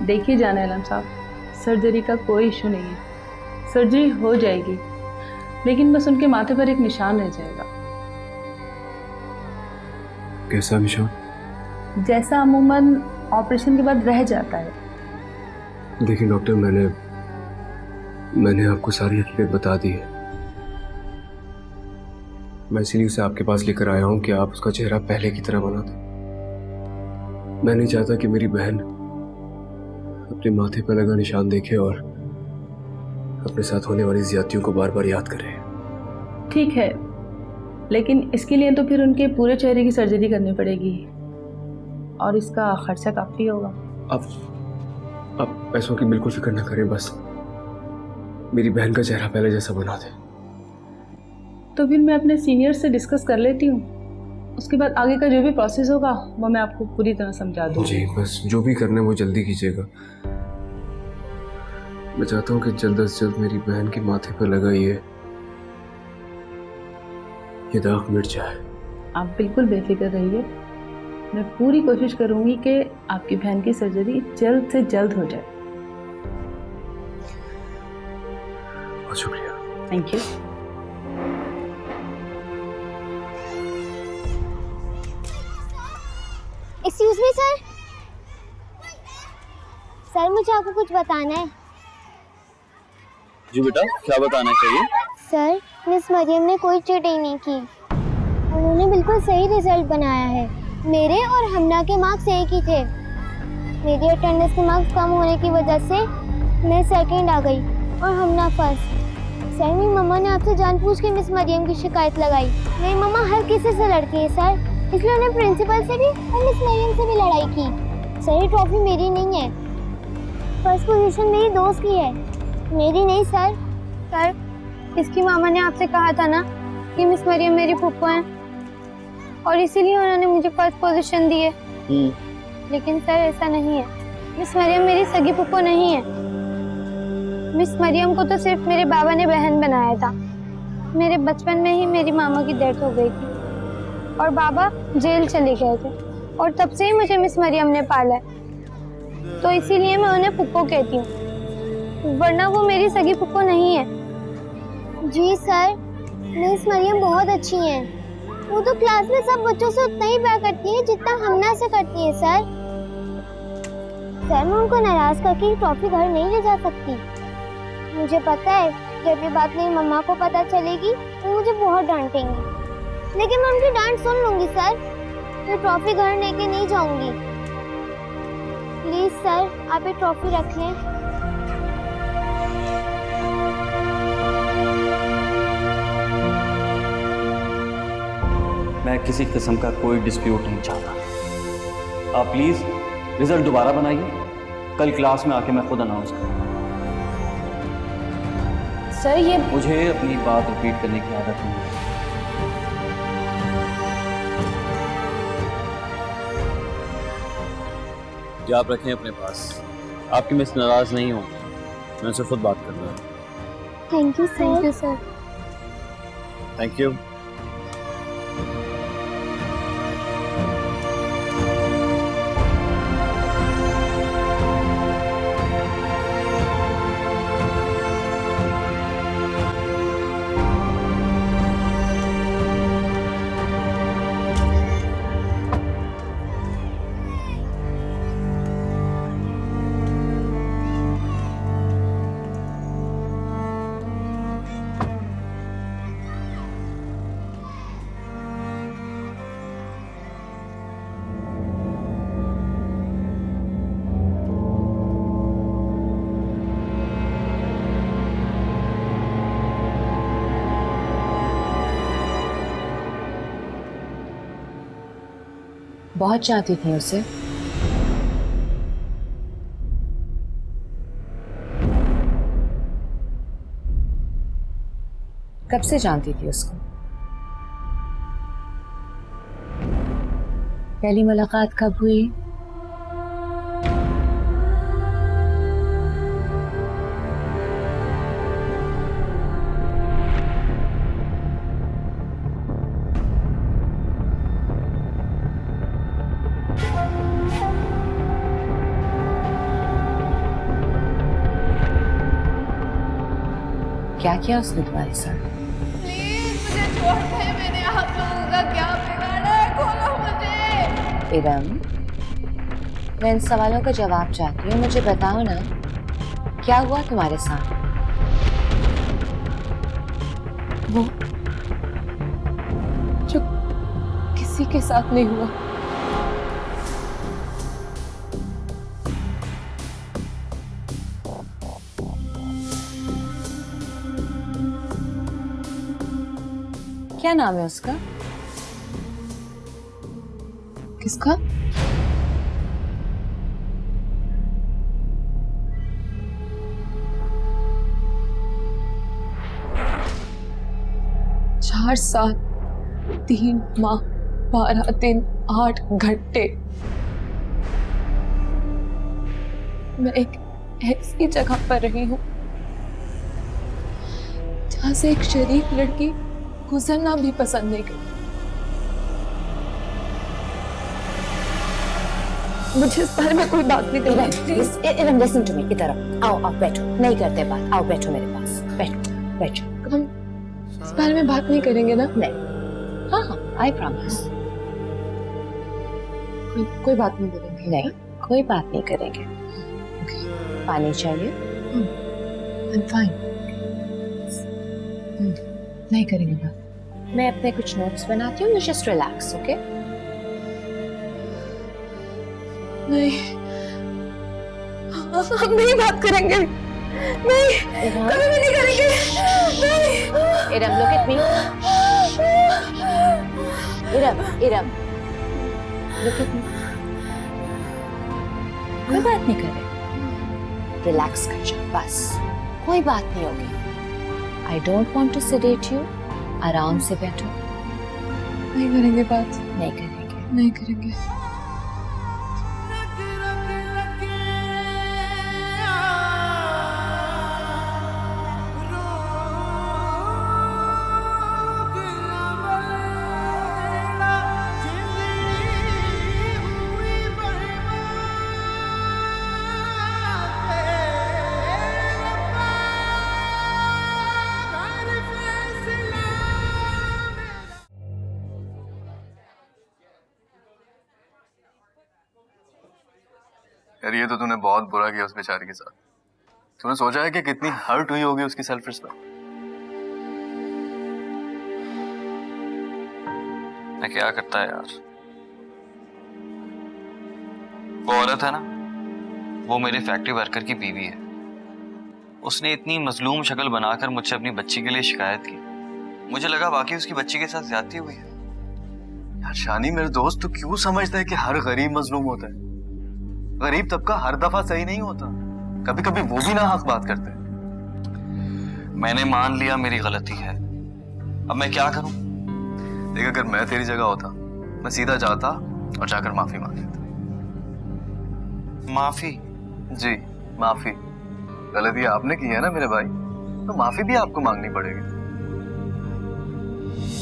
देखिए जाने आलम साहब, सर्जरी का कोई इशू नहीं है, सर्जरी हो जाएगी, लेकिन बस उनके माथे पर एक निशान रह जाएगा। कैसा निशान? जैसा अमूमन ऑपरेशन के बाद रह जाता है। देखिए डॉक्टर, मैंने आपको सारी हकीकत बता दी है। मैं इसीलिए उसे आपके पास लेकर आया हूं कि आप उसका चेहरा पहले की तरह बना दें। मैं नहीं चाहता कि मेरी बहन अपने माथे पर लगा निशान देखे और अपने साथ होने वाली ज्यादतियों को बार बार याद करे। ठीक है, लेकिन इसके लिए तो फिर उनके पूरे चेहरे की सर्जरी करनी पड़ेगी और इसका खर्चा काफी होगा। आप पैसों की बिल्कुल फिक्र ना करें, बस मेरी बहन का चेहरा पहले जैसा बना दे। तो फिर मैं अपने सीनियर से डिस्कस कर लेती हूँ, उसके बाद आगे का जो भी प्रोसेस होगा वो मैं आपको पूरी तरह समझा दूँगी। जी, बस जो भी करना है वो जल्दी कीजिएगा। मैं चाहता हूँ कि जल्द से जल्द मेरी बहन के माथे पर लगा ये दाग मिट जाए। आप बिल्कुल बेफिक्र रहिए, मैं पूरी कोशिश करूंगी कि आपकी बहन की सर्जरी जल्द से जल्द हो जाए। बहुत शुक्रिया। Thank you. Excuse me sir. Sir मुझे आपको कुछ बताना है। जी बेटा, क्या बताना चाहिए? सर, मिस मरियम ने कोई चीटिंग नहीं की, उन्होंने बिल्कुल सही रिजल्ट बनाया है। मेरे और हमना के मार्क्स एक ही थे। मेरी अटेंडेंस के मार्क्स कम होने की वजह से मैं सेकंड आ गई और हमना फर्स्ट। सर, मेरी मम्मा ने आपसे जानबूझ के मिस मरियम की शिकायत लगाई। मेरी मम्मा हर किसी से लड़ती है सर, इसलिए उन्होंने प्रिंसिपल से भी और मिस मरियम से भी लड़ाई की। सर, ये ट्रॉफी मेरी नहीं है, फर्स्ट पोजीशन मेरी दोस्त की है, मेरी नहीं सर। सर, इसकी मामा ने आपसे कहा था ना कि मिस मरियम मेरी फूफो हैं और इसीलिए उन्होंने मुझे फर्स्ट पोजीशन दी है। लेकिन सर ऐसा नहीं है, मिस मरियम मेरी सगी फूफो नहीं है। मिस मरियम को तो सिर्फ मेरे बाबा ने बहन बनाया था। मेरे बचपन में ही मेरी मामा की डेथ हो गई थी और बाबा जेल चले गए थे और तब से ही मुझे मिस मरियम ने पाला है, तो इसीलिए मैं उन्हें फूफो कहती हूँ, वरना वो मेरी सगी फूफो नहीं है। जी सर, मिस मरियम बहुत अच्छी हैं। वो तो क्लास में सब बच्चों से उतना ही प्यार करती है जितना हमना से करती है सर। सर, मैं उनको नाराज करके ट्रॉफी घर नहीं ले जा सकती। मुझे पता है जब ये बात मेरी मम्मा को पता चलेगी तो मुझे बहुत डांटेंगी, लेकिन मैं उनकी डांट सुन लूंगी सर। मैं ट्रॉफी घर लेके नहीं जाऊंगी। प्लीज सर, आप ये ट्रॉफी रख लें। मैं किसी किस्म का कोई डिस्प्यूट नहीं चाहता। आप प्लीज रिजल्ट दोबारा बनाइए, कल क्लास में आके मैं खुद अनाउंस करूँगा। सर, ये मुझे अपनी बात रिपीट करने की आदत नहीं है। जो आप रखें अपने पास, आपकी मिस नाराज नहीं होंगी, मैं उनसे खुद बात कर रहा हूँ। Thank you sir. Thank you sir. Thank you. बहुत चाहती थी उसे। कब से जानती थी उसको? पहली मुलाकात कब हुई? क्या किया उसने तुम्हारे साथ? प्लीज मुझे छोड़ दे, मैंने आप लोगों का क्या बिगाड़ा है, खोलो मुझे। इरम, मैं इन सवालों का जवाब चाहती हूँ, मुझे बताओ ना, क्या हुआ तुम्हारे साथ? वो जो किसी के साथ नहीं हुआ। क्या नाम है उसका? किसका? चार साल, 3 माह, 12 दिन, 8 घंटे मैं एक ऐसी जगह पर रही हूँ जहाँ से एक शरीफ लड़की गुजरना भी पसंद नहीं करती। मुझे इस बारे में कोई बात नहीं करनी। इरम, लिसन टू मी, इधर आओ, आओ बैठो, नहीं करते बात, आओ बैठो मेरे पास, बैठो बैठो। हम इस बारे में बात नहीं करेंगे ना? नहीं, हाँ हाँ, आई प्रॉमिस। कोई बात नहीं करेंगे? नहीं, कोई बात नहीं करेंगे। पानी चाहिए? I'm fine. नहीं करेंगे बात। मैं अपने कुछ नोट्स बनाती हूँ, जस्ट रिलैक्स, ओके? नहीं, हम नहीं बात करेंगे। नहीं, कभी भी नहीं करेंगे। नहीं। Iram, look at me. Iram, look at me. कोई बात नहीं करे, रिलैक्स कर जाओ, बस कोई बात नहीं होगी। I don't want to sedate you. आराम से बैठो। नहीं करेंगे बात। नहीं करेंगे। नहीं करेंगे। यार ये तो तूने बहुत बुरा किया उस बेचारी के साथ। तूने सोचा है कि कितनी हर्ट हुई होगी उसकी सेल्फ रिस्पेक्ट। मैं क्या करता है यार, वो औरत है ना, वो मेरे फैक्ट्री वर्कर की बीवी है। उसने इतनी मजलूम शक्ल बनाकर मुझसे अपनी बच्ची के लिए शिकायत की। मुझे लगा बाकी उसकी बच्ची के साथ ज्यादती हुई है। यार शानी मेरे दोस्त, तू क्यों समझता है कि हर गरीब मजलूम होता है? गरीब तबका हर दफा सही नहीं होता, कभी कभी वो भी ना हक बात करते हैं। मैंने मान लिया मेरी गलती है, अब मैं क्या करूं? देख, अगर मैं तेरी जगह होता मैं सीधा जाता और जाकर माफी मांग लेता। माफी? जी, माफी। गलती आपने की है ना मेरे भाई, तो माफी भी आपको मांगनी पड़ेगी।